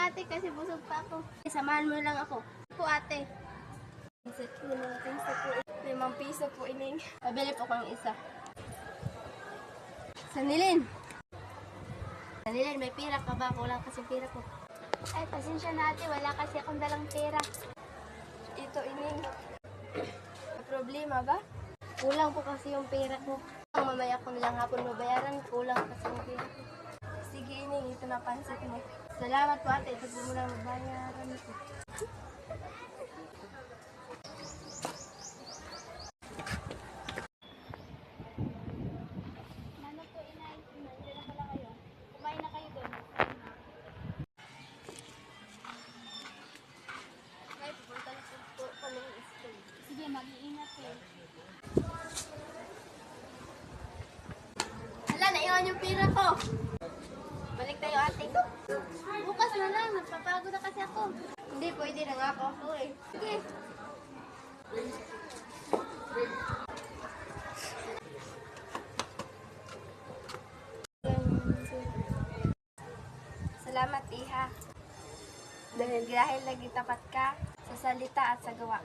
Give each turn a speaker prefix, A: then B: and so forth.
A: ate kasi busog pa ako. Samahan mo lang ako. Po ate. Limang piso po ining. Pabili po ko ng isa. Sanilin, may pira ka ba? Kulang kasi pira ko. Ay, pasensya na ate. Wala kasi akong dalang pera. Ito ining. May problema ba? Kulang po kasi yung pera ko. Mamaya ko nilang hapon mabayaran. Kulang kasi yung pera ko. Sige ining, ito na pansit mo. Salamat po ate. Ito po muna mabayaran ko. Ano po inay? Nandiyan na pala kayo. Kumain na kayo doon. Ay, pupunta na po kami ng school. Sige, mag-iingat eh. Hala, naiwan yung pira ko. Balik tayo ate. Bukas na lang, nagpapagod na kasi ako. Hindi, pwede na nga ako eh. Sige. Salamat iha. Dahil lagi tapat ka sa salita at sa gawa.